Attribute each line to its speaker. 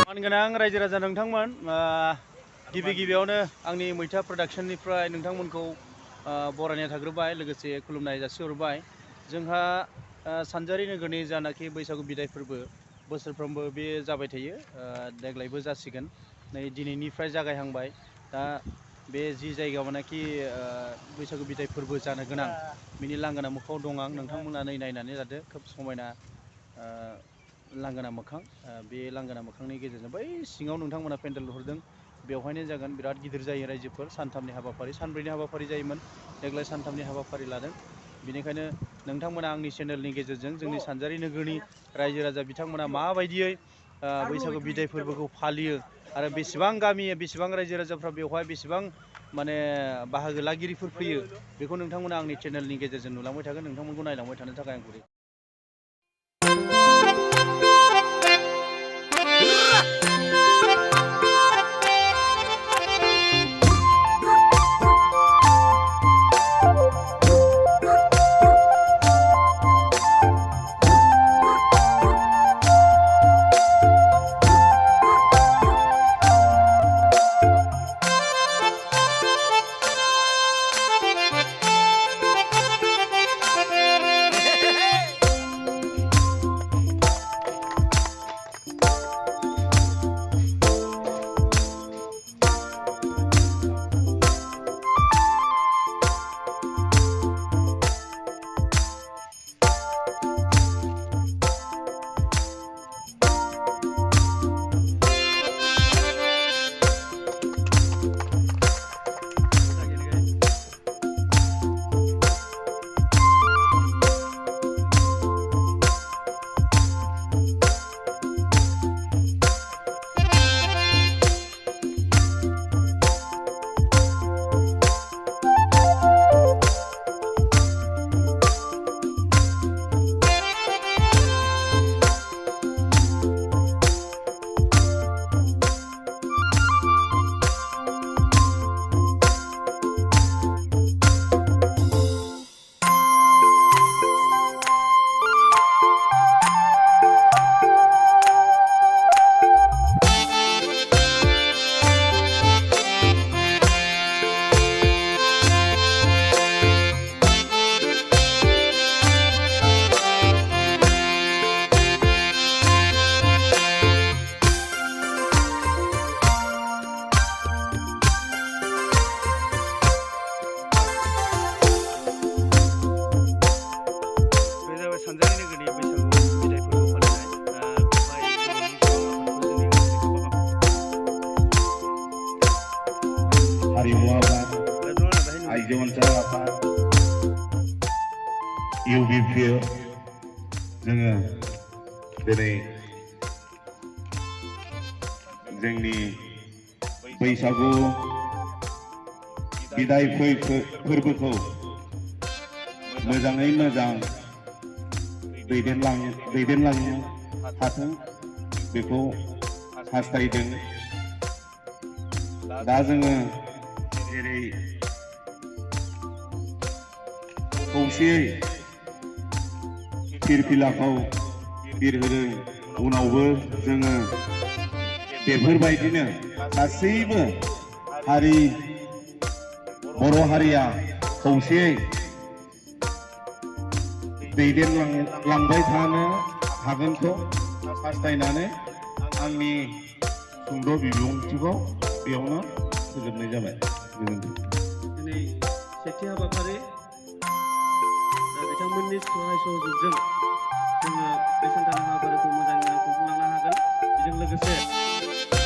Speaker 1: मानगोनां रायजो राजा नोंथांमोन गिबियावनो आंनि मैथा प्रडाक्शननिफ्राय नोंथांमोनखौ बरायनाय थाग्रोबाय लोगोसे खुलुमनाय जासिहरबाय। जोंहा सानजारि नोगोरनि जानाखि बैसागु बिदाय फोरबो बोसोरफ्रोमबो बे जाबाय थायो। देग्लायबो जासिगोन। नै दिनैनिफ्राय जागायहांबाय। दा बे जि जायगायाव मानेखि बैसागु बिदाय फोरबो जानो गोनां बिनि लांगोना मोखाङाव दं आं। नोंथांमोना नै नायनानै लादो खोब समायना लांगोना मोखां। बे लांगोना मोखांनि गेजेरजों बै सिङाव नोंथांमोना पेन्डेल लुहरदों बेवहायनो जागोन। बिराद गिदिर जायो रायजोफोर। सानथामनि हाबाफारि सानब्रैनि हाबाफारि जायोमोन, देग्लाय सानथामनि हाबाफारि लादों। बेनिखायनो नोंथांमोना आंनि चेनेलनि गेजेरजों जोंनि सानजारि नोगोरनि रायजो राजा बिथांमोना माबायदियै बैसागु बिदाय फोरबोखौ फालियो आरो बेसेबां गामि बेसेबां रायजो राजाफ्रा बेवहाय बेसेबां माने बाहागो लागिरिफोर फैयो बेखौ नोंथांमोना आंनि चेनेलनि गेजेरजों नुलांबाय थागोन। नोंथांमोनखौ नायलांबाय थानो थाखाय आं गुरै
Speaker 2: हारिमु आफाद, आइजो अनसाय आफाद, UBP जोङो दिनै जोंनि बैसागु बिदाय फोरबोखौ मोजाङै मोजां दैदेनलांनो हाथों बेखौ हास्थायदों। दा जोङो जेरै खौसेयै फिरफिलाखौ बिरहोदों, उनावबो जोङो बेफोरबायदिनो गासैबो हारि बर' हारिया खौसेयै दैदेनलांबाय थानो हागोनखौ हास्थायनानै आंनि सुंद' बिबुंथिखौ बेयावनो फोजोबनाय जाबाय।
Speaker 1: दिनै सेथि हाबाफारि बिथांमोननि सहाय सहযোगजों जोङो बे सानथामनि हाबाफारिखौ मोजाङै खुंफुंलांनो हागोन। बेजों लोगोसे